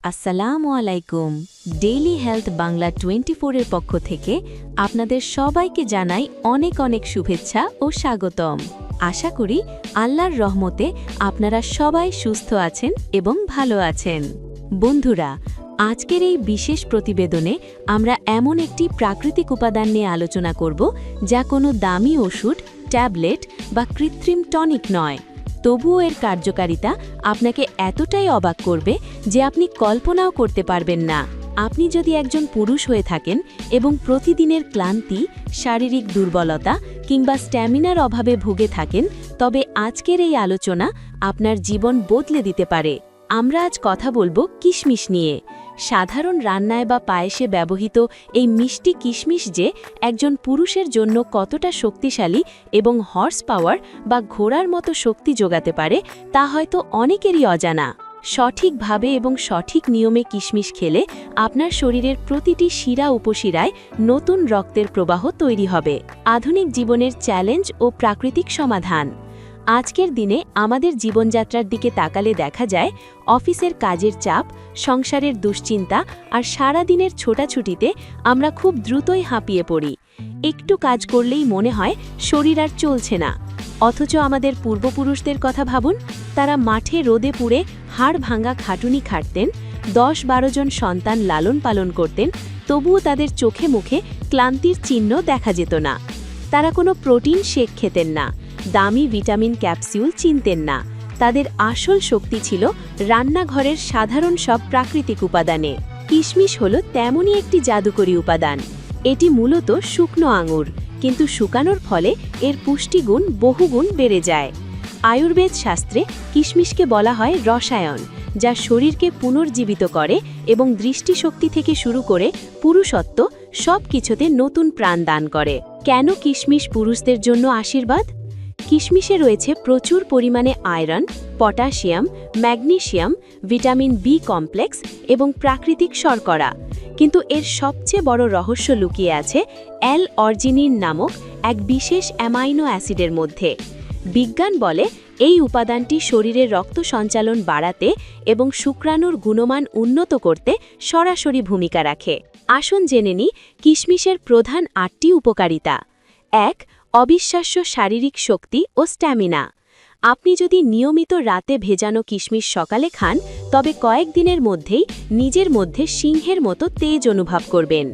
আসসালামু আলাইকুম। Daily health Bangla 24 এর পক্ষ থেকে আপনাদের সবাইকে জানাই অনেক অনেক শুভেচ্ছা ও স্বাগতম। আশা করি আল্লাহর রহমতে আপনারা সবাই সুস্থ আছেন এবং ভালো আছেন। বন্ধুরা, আজকের এই বিশেষ প্রতিবেদনে আমরা এমন একটি প্রাকৃতিক উপাদান নিয়ে আলোচনা করব যা কোনো দামি ওষুধ, ট্যাবলেট বা কৃত্রিম টনিক নয়। তবুও এর কার্যকারিতা আপনাকে এতটাই অবাক করবে যে আপনি কল্পনাও করতে পারবেন না। আপনি যদি একজন পুরুষ হয়ে থাকেন এবং প্রতিদিনের ক্লান্তি, শারীরিক দুর্বলতা কিংবা স্ট্যামিনার অভাবে ভুগে থাকেন, তবে আজকের এই আলোচনা আপনার জীবন বদলে দিতে পারে। আমরা আজ কথা বলবো কিশমিশ নিয়ে। সাধারণ রান্নায় বা পায়েসে ব্যবহৃত এই মিষ্টি কিশমিশ যে একজন পুরুষের জন্য কতটা শক্তিশালী এবং হর্স পাওয়ার বা ঘোড়ার মতো শক্তি যোগাতে পারে তা হয়তো অনেকেরই অজানা। সঠিকভাবে এবং সঠিক নিয়মে কিশমিশ খেলে আপনার শরীরের প্রতিটি শিরা উপশিরায় নতুন রক্তের প্রবাহ তৈরি হবে। আধুনিক জীবনের চ্যালেঞ্জ ও প্রাকৃতিক সমাধান। আজকের দিনে আমাদের জীবনযাত্রার দিকে তাকালে দেখা যায় অফিসের কাজের চাপ, সংসারের দুশ্চিন্তা আর সারাদিনের ছোটাছুটিতে আমরা খুব দ্রুতই হাঁপিয়ে পড়ি। একটু কাজ করলেই মনে হয় শরীর আর চলছে না। অথচ আমাদের পূর্বপুরুষদের কথা ভাবুন, তারা মাঠে রোদে পুড়ে হাড় ভাঙা খাটুনি খাটতেন, 10-12 জন সন্তান লালন পালন করতেন, তবুও তাদের চোখে মুখে ক্লান্তির চিহ্ন দেখা যেত না। তারা কোনো প্রোটিন শেক খেতেন না, দামি ভিটামিন ক্যাপসিউল চিনতেন না। তাদের আসল শক্তি ছিল রান্নাঘরের সাধারণ সব প্রাকৃতিক উপাদানে। কিশমিশ হলো তেমনই একটি জাদুকরী উপাদান। এটি মূলত শুকনো আঙুর, কিন্তু শুকানোর ফলে এর পুষ্টিগুণ বহুগুণ বেড়ে যায়। আয়ুর্বেদ শাস্ত্রে কিশমিশকে বলা হয় রসায়ন, যা শরীরকে পুনর্জীবিত করে এবং দৃষ্টিশক্তি থেকে শুরু করে পুরুষত্ব সব কিছুতে নতুন প্রাণ দান করে। কেন কিশমিশ পুরুষদের জন্য আশীর্বাদ? কিশমিশে রয়েছে প্রচুর পরিমাণে iron, potassium, magnesium, vitamin B complex এবং প্রাকৃতিক শর্করা। কিন্তু এর সবচেয়ে বড় রহস্য লুকিয়ে আছে অ্যাল-অর্জিনিন নামক এক বিশেষ অ্যামাইনো অ্যাসিডের মধ্যে। বিজ্ঞান বলে এই উপাদানটি শরীরের রক্ত সঞ্চালন বাড়াতে এবং শুক্রাণুর গুণমান উন্নত করতে সরাসরি ভূমিকা রাখে। আসুন জেনে নিই কিশমিশের প্রধান 8টি উপকারিতা। 1. অবিশ্বাস্য শারীরিক শক্তি ও স্ট্যামিনা। আপনি যদি নিয়মিত রাতে ভেজানো কিশমিশ সকালে খান, তবে কয়েকদিনের মধ্যেই নিজের মধ্যে সিংহের মতো তেজ অনুভব করবেন।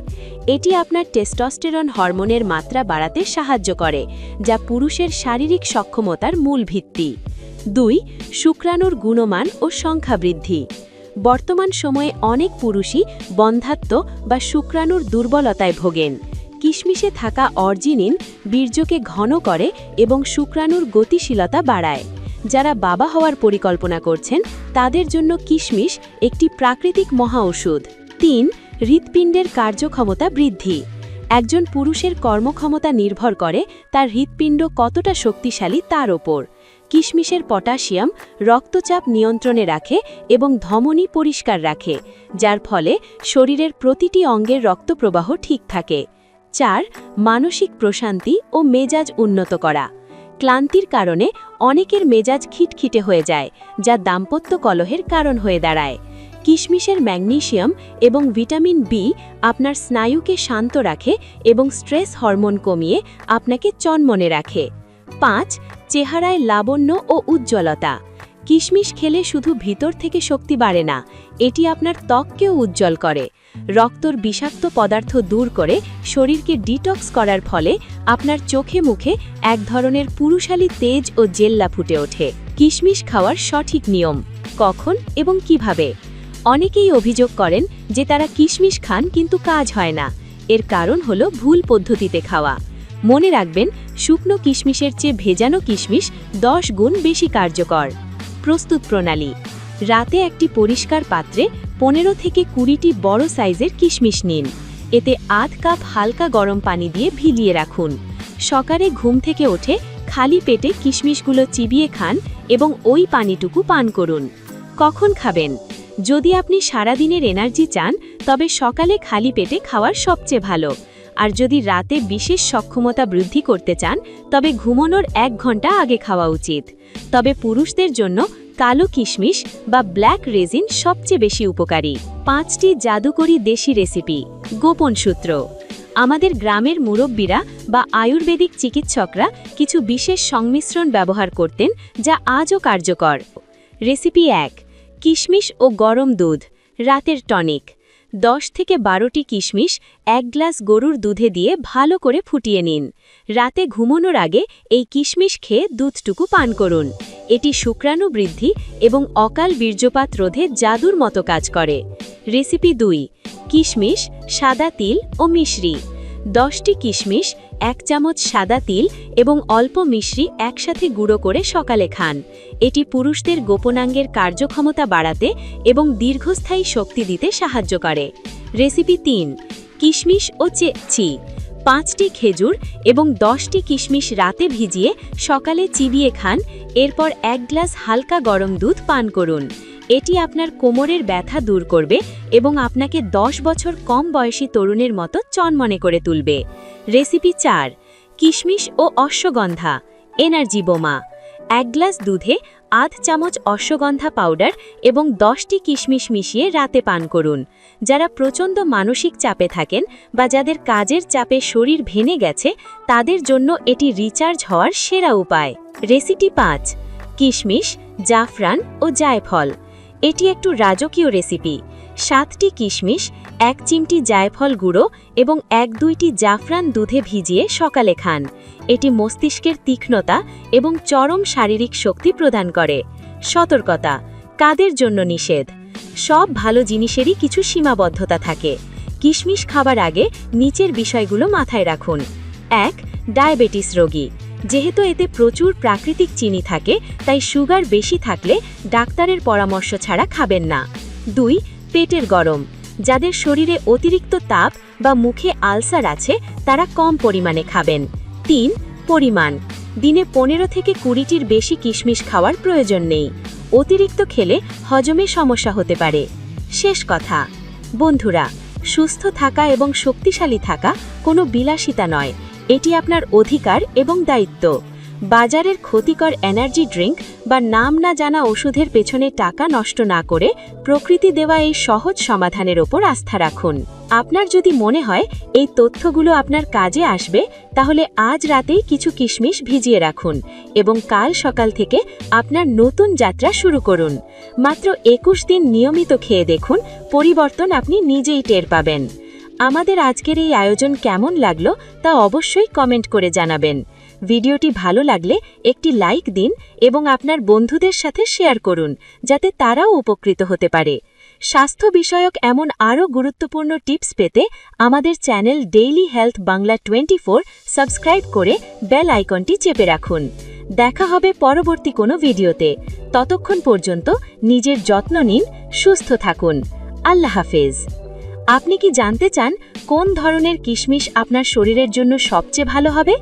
এটি আপনার টেস্টোস্টেরন হরমোনের মাত্রা বাড়াতে সাহায্য করে, যা পুরুষের শারীরিক সক্ষমতার মূল ভিত্তি। 2. শুক্রাণুর গুণমান ও সংখ্যা বৃদ্ধি। বর্তমান সময়ে অনেক পুরুষই বন্ধ্যাত্ব বা শুক্রাণুর দুর্বলতায় ভোগেন। কিশমিশে থাকা অর্জিনিন বীর্যকে ঘন করে এবং শুক্রাণুর গতিশীলতা বাড়ায়। যারা বাবা হওয়ার পরিকল্পনা করছেন তাদের জন্য কিশমিশ একটি প্রাকৃতিক মহা ওষুধ। 3. হৃৎপিণ্ডের কার্যক্ষমতা বৃদ্ধি। একজন পুরুষের কর্মক্ষমতা নির্ভর করে তার হৃৎপিণ্ড কতটা শক্তিশালী তার ওপর। কিশমিশের পটাশিয়াম রক্তচাপ নিয়ন্ত্রণে রাখে এবং ধমনী পরিষ্কার রাখে, যার ফলে শরীরের প্রতিটি অঙ্গের রক্তপ্রবাহ ঠিক থাকে। 4. মানসিক প্রশান্তি ও মেজাজ উন্নত করা। ক্লান্তির কারণে অনেকের মেজাজ খিটখিটে হয়ে যায়, যা দাম্পত্য কলহের কারণ হয়ে দাঁড়ায়। কিশমিশের ম্যাগনেসিয়াম এবং ভিটামিন বি আপনার স্নায়ুকে শান্ত রাখে এবং স্ট্রেস হরমোন কমিয়ে আপনাকে চনমনে রাখে। 5. চেহারায় লাবণ্য ও উজ্জ্বলতা। কিশমিশ খেলে শুধু ভিতর থেকে শক্তি বাড়ে না, এটি আপনার ত্বককেও উজ্জ্বল করে। রক্তর বিষাক্ত পদার্থ দূর করে শরীরকে ডিটক্স করার ফলে আপনার চোখে মুখে এক ধরনের পুরুষালী তেজ ও জেল্লা ফুটে ওঠে। কিশমিশ খাওয়ার সঠিক নিয়ম, কখন এবং কিভাবে। অনেকেই অভিযোগ করেন যে তারা কিশমিশ খান কিন্তু কাজ হয় না। এর কারণ হলো ভুল পদ্ধতিতে খাওয়া। মনে রাখবেন, শুকনো কিশমিশের চেয়ে ভেজানো কিশমিশ 10 গুণ বেশি কার্যকর। প্রস্তুত প্রণালী। রাতে একটি পরিষ্কার পাত্রে 15 থেকে 20টি বড় সাইজের কিশমিশ নিন। এতে আধ কাপ হালকা গরম পানি দিয়ে ভিজিয়ে রাখুন। সকালে ঘুম থেকে ওঠে খালি পেটে কিশমিশগুলো চিবিয়ে খান এবং ওই পানিটুকু পান করুন। কখন খাবেন? যদি আপনি সারাদিনের এনার্জি চান, তবে সকালে খালি পেটে খাওয়ার সবচেয়ে ভালো। আর যদি রাতে বিশেষ সক্ষমতা বৃদ্ধি করতে চান, তবে ঘুমানোর 1 ঘন্টা আগে খাওয়া উচিত। তবে পুরুষদের জন্য কালো কিশমিশ বা ব্ল্যাক রেজিন সবচেয়ে বেশি উপকারী। 5টি জাদুকরী দেশি রেসিপি। গোপন সূত্র। আমাদের গ্রামের মুরব্বীরা বা আয়ুর্বেদিক চিকিৎসকরা কিছু বিশেষ সংমিশ্রণ ব্যবহার করতেন যা আজও কার্যকর। রেসিপি 1। কিশমিশ ও গরম দুধ, রাতের টনিক। 10 থেকে 12টি কিশমিশ 1 গ্লাস গরুর দুধে দিয়ে ভালো করে ফুটিয়ে নিন। রাতে ঘুমানোর আগে এই কিশমিশ খেয়ে দুধটুকু পান করুন। এটি শুক্রাণু বৃদ্ধি এবং অকাল বীর্যপাত রোধে জাদুর মতো কাজ করে। রেসিপি 2। কিশমিশ, সাদা তিল ও মিশ্রি। 10টি কিশমিশ, 1 চামচ সাদা তিল এবং অল্প মিশ্রি একসাথে গুঁড়ো করে সকালে খান। এটি পুরুষদের গোপনাঙ্গের কার্যক্ষমতা বাড়াতে এবং দীর্ঘস্থায়ী শক্তি দিতে সাহায্য করে। রেসিপি 3। কিশমিশ ও চি। 5টি খেজুর এবং 10টি কিশমিশ রাতে ভিজিয়ে সকালে চিবিয়ে খান। এরপর 1 গ্লাস হালকা গরম দুধ পান করুন। এটি আপনার কোমরের ব্যথা দূর করবে এবং আপনাকে 10 বছর কম বয়সী তরুণের মতো চনমনে করে তুলবে। রেসিপি 4। কিশমিশ ও অশ্বগন্ধা, এনার্জি বোমা। 1 গ্লাস দুধে আধ চামচ অশ্বগন্ধা পাউডার এবং 10টি কিশমিশ মিশিয়ে রাতে পান করুন। যারা প্রচণ্ড মানসিক চাপে থাকেন বা যাদের কাজের চাপে শরীর ভেঙে গেছে তাদের জন্য এটি রিচার্জ হওয়ার সেরা উপায়। রেসিপি 5। কিশমিশ, জাফরান ও জায়ফল। এটি একটু রাজকীয় রেসিপি। 7টি কিশমিশ, 1 চিমটি জায়ফল গুঁড়ো এবং 1-2টি জাফরান দুধে ভিজিয়ে সকালে খান। এটি মস্তিষ্কের তীক্ষ্ণতা এবং চরম শারীরিক শক্তি প্রদান করে। সতর্কতা: কাদের জন্য নিষেধ? সব ভালো জিনিসেরই কিছু সীমাবদ্ধতা থাকে। কিশমিশ খাবার আগে নিচের বিষয়গুলো মাথায় রাখুন। 1. ডায়াবেটিস রোগী। যেহেতু এতে প্রচুর প্রাকৃতিক চিনি থাকে তাই সুগার বেশি থাকলে ডাক্তারের পরামর্শ ছাড়া খাবেন না। 2. পেটের গরম। যাদের শরীরে অতিরিক্ত তাপ বা মুখে আলসার আছে তারা কম পরিমাণে খাবেন। 3. পরিমাণ। দিনে 15 থেকে 20টির বেশি কিশমিশ খাওয়ার প্রয়োজন নেই। অতিরিক্ত খেলে হজমে সমস্যা হতে পারে। শেষ কথা, বন্ধুরা, সুস্থ থাকা এবং শক্তিশালী থাকা কোনো বিলাসিতা নয়, এটি আপনার অধিকার এবং দায়িত্ব। বাজারের ক্ষতিকর এনার্জি ড্রিঙ্ক বা নাম না জানা ওষুধের পেছনে টাকা নষ্ট না করে প্রকৃতি দেওয়া এই সহজ সমাধানের ওপর আস্থা রাখুন। আপনার যদি মনে হয় এই তথ্যগুলো আপনার কাজে আসবে তাহলে আজ রাতেই কিছু কিশমিশ ভিজিয়ে রাখুন এবং কাল সকাল থেকে আপনার নতুন যাত্রা শুরু করুন। মাত্র 21 দিন নিয়মিত খেয়ে দেখুন, পরিবর্তন আপনি নিজেই টের পাবেন। আমাদের আজকের এই আয়োজন কেমন লাগলো তা অবশ্যই কমেন্ট করে জানাবেন। ভিডিওটি ভালো লাগলে একটি লাইক দিন এবং আপনার বন্ধুদের সাথে শেয়ার করুন যাতে তারাও উপকৃত হতে পারে। স্বাস্থ্য বিষয়ক এমন আরও গুরুত্বপূর্ণ টিপস পেতে আমাদের channel daily health Bangla 24 subscribe করে বেল আইকনটি চেপে রাখুন। দেখা হবে পরবর্তী কোনো ভিডিওতে। ততক্ষণ পর্যন্ত নিজের যত্ন নিন, সুস্থ থাকুন। আল্লাহ হাফেজ। আপনি কি জানতে চান কোন ধরনের কিশমিশ আপনার শরীরের জন্য সবচেয়ে ভালো হবে?